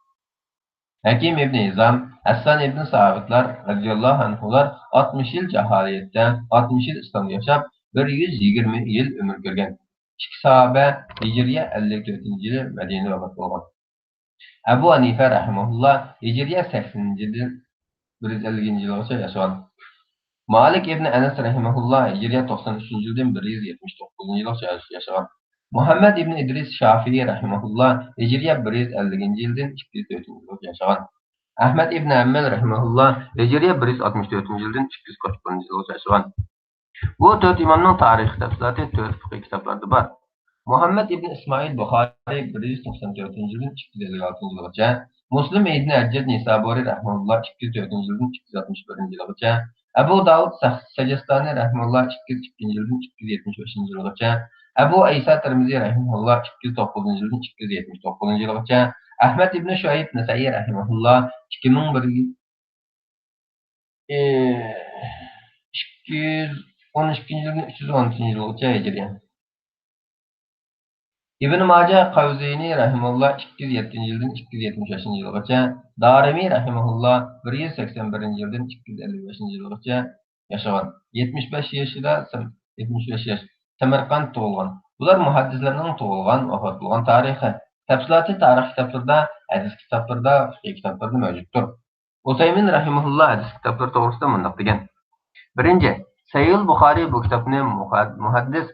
Hakim İbn Hizam, Hassan İbn Sabitlar radıyallahu anhular 60 yıl cehaliyette, 60 yıl İslam'da yaşap, 120 yıl ömür görgen. İki sahabe Hicriye 54. yılı Medine'de vefat bulgan. Ebu Hanife rahimahullah Hicriye 80. yılı 150. yılgacha yaşagan. Malik İbn Enes rahimahullah Hicriye 93. yıldan 179. yılgacha yaşagan. Muhammed İbn İdris Şafii rahimahullah Hicriye 150. yıldan 204. yılgacha yaşagan. Ahmed İbn Hanbal rahimahullah Hicriye 164. yıldan 241. yılgacha yaşagan. Bu dört imamның tarixi tafsilati 4 fiqh kitaplarda var. Muhammed İbn İsmail Buxari 194. yıldan 256. yılgacha, Muslim İbn Həccac Nisaburi rahimahullah 204. yıldan 261. yılgacha, Ebu Davud Səcistani rahimahullah 202. yıldan 275. yılgacha, Ebu İsa Tirmizi rahimahullah 209. yıldan 279. yılgacha, Ahmed İbn Şuayb Nesai rahimahullah 2001 212. yıldan 312. yılgacha hicriye. İbn Majah Kavzeyni rahimahullah 207. yıldan 275. yılgacha, Darimi rahimahullah 181. yıldan 255. yılgacha yaşagan. 75 yaşında 75 yaş Samarqand tug'ilgan. Bular muhaddislarning tug'ilgan, vafot bo'lgan tarixi. Tafsiloti tarix kitoblarida, hadis kitoblarida, fiqh kitoblarida mavjuddir. Usaymin rahimahullah hadis kitoblari to'g'risida mundaq degan. Birinchi, Sahih Buxoriy bu kitobni muhaddis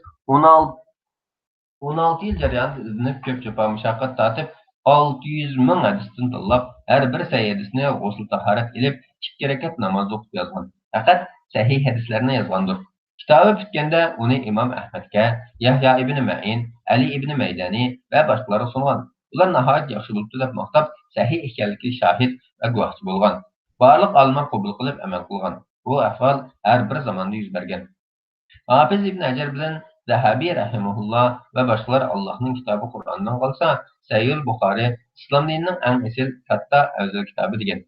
16 yıl jarayonida izlanib ko'p jafo mushaqqat tortib 600 ming hadisdan tanlab, har bir sahih hadisni g'usl tahorat qilib, 2 rakat namoz o'qib yozgan. Faqat sahih hadislarni yozgandir. Kitobi bitganda uni Imom Ahmadga, Yahya ibn Ma'in, Ali ibn Maydani va boshqalar sungan. Ular nihoyat yaxshi bo'libdi deb maqtab, sahih ekanligiga shahid va guvohchi bo'lgan. Barliq olimlar qabul qilib amal qilgan. Bu ahvol har bir zamonda yuz bergan. Hafiz ibn Hajar bilan Zahabi rahimahullah va boshqalar Allohning kitobi Qur'ondan qolsa, Sahih Buxoriy islom dinining eng asl katta afzal kitobi degan.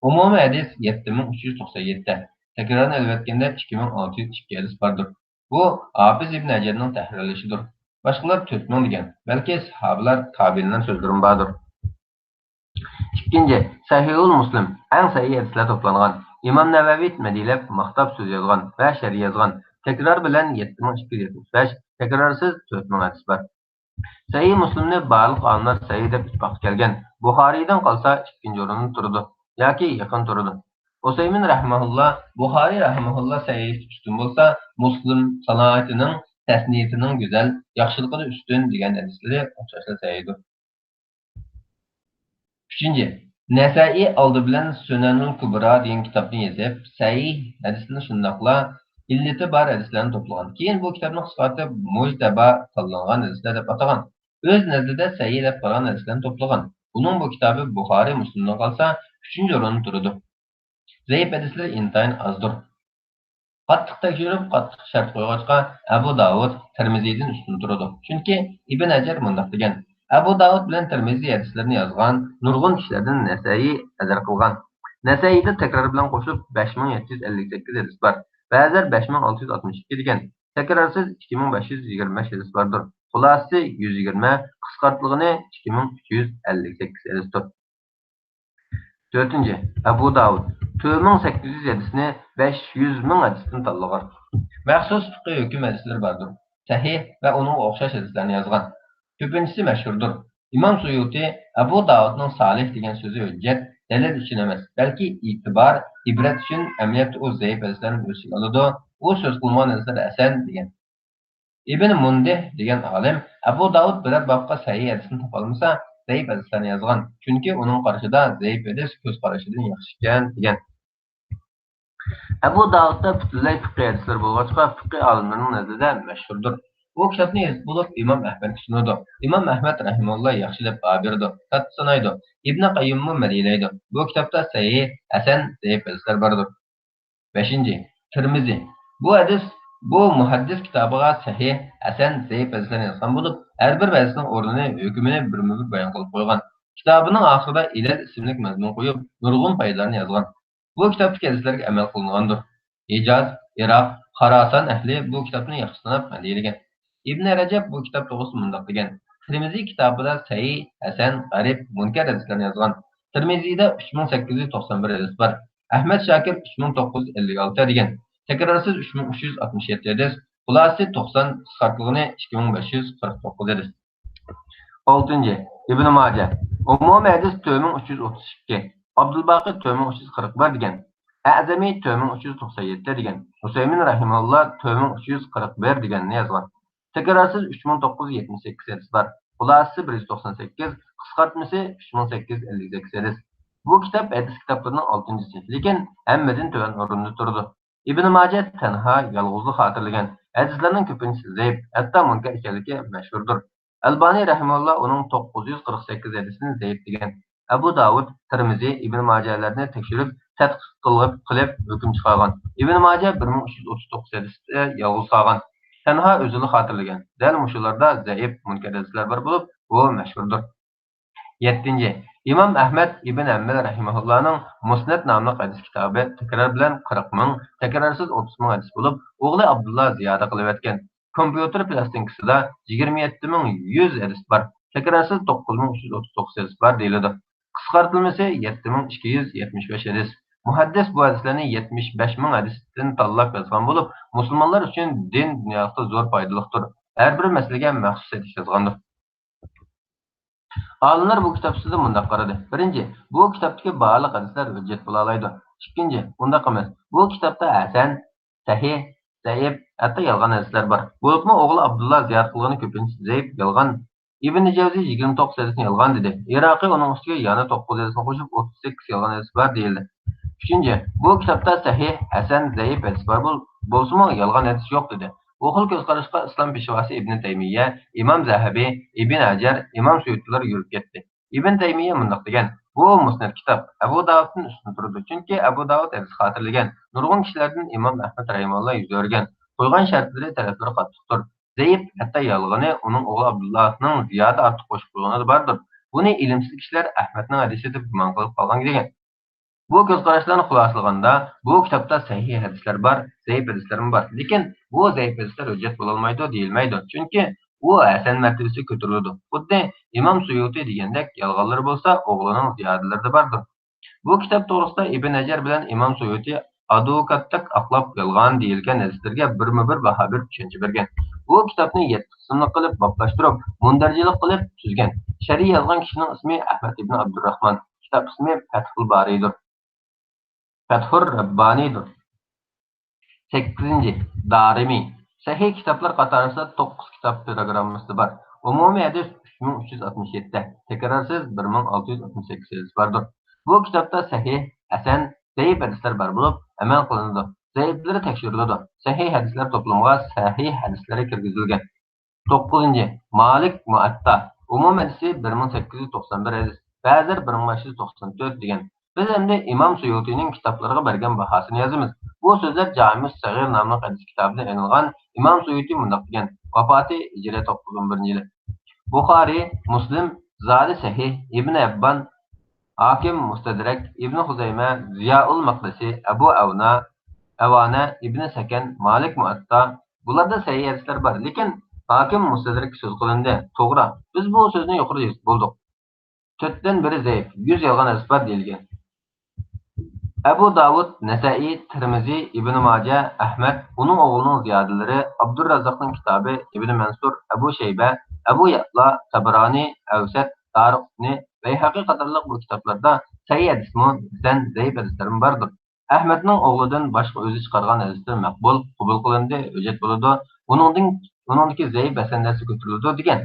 Umumiy hadis 7397. Takrorni elbatganda 2602 hadis bordir. Bu Hafiz ibn Hajarning tahrirlashidir. Boshqalar 4000 degan. Balki sahobalar tabiinlar so'zlarim bordir. İkinci, Sahihul Muslim eng sahih hadislar to'plangan. İmam Navaviy medilab maqtab so'z yozgan va sharh yozgan. Tekrar bilan 7275, tekrarsiz 4000 hadis bor. Sahih Muslimni barliq olimlar sahih deb ittifoq kelgan. Buxoriydan qolsa ikkinchi o'rinda turadi yoki yaqin turadi. Usaymin rahimahullah, Buxoriy rahimahullah sahih ustun bo'lsa, Muslim sanoatining tasniyatining go'zal, yaxshiligiga ustun degan hadislari o'xshashlar sahihdir. Üçüncü, Nesai oldi bilan Sunanul Kubra degan kitobni yozib, sahih hadislarni shundaqla illati bor hadislarni to'plagan. Keyin bu kitobning sifati mujtaba qilingan hadislar deb atagan. O'z nazarida sahih deb qaragan hadislarni to'plagan. Uning bu kitobi Buxoriy Muslimdan qolsa 3-chi o'rinda turadi. Zaif hadislar intayin azdir. Qattiq tekshirib, qattiq shart qo'yg'achqa Abu Davud Tirmiziydan ustun turadi. Chunki Ibn Hajar mundaq degan. Abu Davud bilan Tirmiziy hadislarni yozgan nurg'un kishilardan Nasai nazar qilgan. Nasaida takrar bilan qo'shib 5758 hadis bor. Ba'zilar 5662 degan. Takrorsiz 2525 hadis bordir. Xulosasi 120, qisqartligini 2358 hadisdir. 4. Abu Davud 4800 hadisni 500 ming hadisdan tanlagan. Maxsus fiqh hukm hadislar bordir. Sahih va uning o'xshash hadislarni yozgan. Ko'pinchisi mashhurdir. Imom Suyuti Abu Davudning Salih degan so'zi hujjat, dalil uchun emas, balki e'tibor, ibrat uchun amaliyotda o'z zaif hadislarni o'z oladi. U so'z qilgan hadislar hasan degan. Ibn Mundih degan olim Abu Davud biror babga sahih hadisni topolmasa, zaif hadislarni yozgan. Chunki uning qarashida zaif hadis ko'z qarashidan yaxshi ekan degan. Abu Davudda butunlay fiqh hadislar bo'lg'achqa fiqh olimlarining nazarida mashhurdir. Bu kitapni yazıp bulup İmam Ahmed sunudu. İmam Ahmed rahimullah yaxshi deb baho berdi. Katta sanaydi. İbn Qayyimmi madiylaydi. Bu kitapta sahih, hasan, zaif hadislar bordir. 5. Tirmizi. Bu muhaddis kitabıga sahih, hasan, zaif hadislar yazgan bulup, her bir hadisning o'rnini, hukmini birma-bir bayon qilib qo'ygan. Kitobining oxirida ilal ismli mazmun qo'yib, nurg'un foydalarni yozgan. Bu kitobdagi hadislarga amal qilingandir. Hijaz, Iroq, Xorason ahli bu kitobni yaxshi sanab hadiylagan. Ibn Rajab bu kitob to'g'risida mundoq degan. Tirmiziy kitobida sahih, hasan, g'arib, munkar hadislarni yozgan. Tirmiziyda 3891 hadis bor. Ahmad Shakir 3956 degan. Takrorsiz 3367 hadis. Xulosasi 90, qisqartligini 2549 hadis. 6. İbn Majah. Umum hadis 4332. Abdulbaqi 4341 degan. A'zami 4397 degan. Husaymin rahimahullah 4341 deganni yozgan. Takrorsiz 3978 hadis bor. Xulosasi 198, qisqartmasi 3858 hadis. Bu kitap hadis kitaplarının 6-cısı. Lekin hammadan töven o'rinda turdi. İbn Majah tanha yolg'izlik xotirlagan. Hadislarning ko'pinchasi zaif, hatto munkar ekanligi mashhurdir. Albani rahimahullah uning 948 hadisini zaif degan. Abu Davud, Tirmizi, Ibn Majahlarni tekshirib, tadqiq qilib hukm chiqargan. Ibn Majah 1339 hadisda yolg'iz qolgan. Tanha o'zini xotirlagan. Dal mushularda zaif, munkar hadislar bor bo'lib, bu mashhurdir. 7. İmam Ahmed ibn Hanbal rahimahullah'ның Musnad nomli hadis kitobi takror bilan 40 ming, takrorsiz 30 ming hadis bo'lib, o'g'li Abdullah ziyoda qilib o'tgan. Kompyuter plastinkasida 27100 hadis bor, takrorsiz 9339 hadis bor deyiladi. Qisqartılması 7275 hadis. Muhaddis bu hadislarni 75 ming hadisdan tanlab yozgan bo'lib, musulmonlar uchun din dunyosida zo'r foydaliqdir. Har bir masalaga maxsus hadis yozgandir. Olimlar bu kitap ustida mundaq qaradi. Birinchi, bu kitobdagi barliq hadislar hujjat bo'la oladi. Ikkinchi, undaq emas. Bu kitobda hasan, sahih, zaif, hatto yolg'on hadislar bor. Bo'libmi o'g'li Abdullah ziyorat qilgani ko'pincha zaif, yolg'on. Ibn Javzi 29 hadisni yolg'on dedi. Iroqiy uning ustiga yana 9 hadisni qo'shib 38 yolg'on hadis bor deyildi. Uchinchi, bu kitobda sahih, hasan, zaif hadis bor bo'lsa-mu yolg'on hadis yo'q dedi. Bu xil ko'zqarashga islom peshvosi Ibn Taymiya, Imom Zahabiy, Ibn Hajar, Imom Suyutlar yurib ketdi. Ibn Taymiya mundoq degan: "Bu musnad kitob Abu Davuddan ustun turadi, chunki Abu Davud hadis xotirlagan. Nurg'un kishilardan Imom Ahmad rahimahulloh yuz o'rgan. Qo'ygan shartlari taraflari qattiqdir. Zaif, hatto yolg'oni uning o'g'li Abdullohning ziyoda ortiq qo'shib qo'ygani bordir. Buni ilmsiz kishilar Ahmadning hadisi deb gumon qilib qolgan degan." Bu ko'zqarashlarni xulosalaganda, bu kitobda sahih hadislar bor, zaif hadislar bor. Lekin bu zaif hadislar hujjat bo'la olmaydi deyilmaydi. Chunki u hasan martabasiga ko'tariladi. Xuddi Imom Suyuti degandek yolg'onlar bo'lsa, o'g'lining ziyodalarida bordir. Bu kitob to'g'risida Ibn Hajar bilan Imom Suyuti advokatlik aqlab yolg'on deyilgan hadislarga birma-bir baho berib tushuncha bergan. Bu kitobni 7 qismli qilib boplashtirib, mundarjilik qilib tuzgan. Sharh yozgan kishining ismi Ahmad ibn Abdurrahman. Kitob ismi Fathul Baridir. Fathur Rabbanidir. 8. Darimi. Sahih kitoblar qatorasida 9 kitob programmasi bor. Umumiy hadis 3367, takrorsiz 1668 hadis bordir. Bu kitobda sahih, hasan, zaif hadislar bor bo'lib, amal qilinadi. Zaiflari tekshiriladi. Sahih hadislar to'plamiga sahih hadislar kirgizilgan. 9. Malik Muatta. Umumiy hadisi 1891 hadis, ba'zilar 1594 degan. Biz endi Imom Suyutining kitoblariga bergan bahosini yozamiz. Bu so'zlar Jami' Sag'ir nomli hadis kitobida aytilgan. Imom Suyuti mundoq degan: vafoti Hijra 911-yili. Buxoriy, Muslim, Zodi Sahih, Ibn Abban, Hakim Mustadrak, Ibn Huzayma, Ziyaul Maqdisi, Abu Awana, Ibn Sakan, Malik Muatta. Bularda sahih hadislar bor, lekin Hakim Mustadrak so'z qilindi. To'g'ri, biz bu so'zni yuqorida yozib bo'ldik. 4dan biri zaif, 100 yolg'on hadis bor deyilgan. Abu Davud, Nasai, Tirmizi, Ibn Majah, Ahmad, uning o'g'lining ziyodalari, Abdurrazzaqning kitobi, Ibn Mansur, Abu Shayba, Abu Ya'la, Tabarani, Awsat, Tariqni, Bayhaqi qatorliq bu kitoblarda sahih hadismi, zaif hadislar bordir. Ahmadning o'g'lidan boshqa o'zi chiqargan hadislar maqbul, qabul qilindi, hujjat bo'ladi. Uningdagi zaif hasanasi ko'tariladi degan.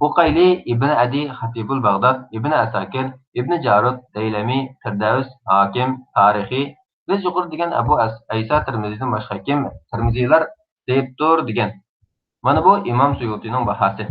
Uqayli, Ibn Adi, Xatibul Bag'dod, Ibn Asakir, Ibn Jarud, Daylami, Firdavs, Hakim, Tarixiy. Biz yuqori degan Abu Aysa Tirmizidan boshqa kim? Tirmiziylar zaifdir degan. Mana bu İmam Suyuti'nin bahası.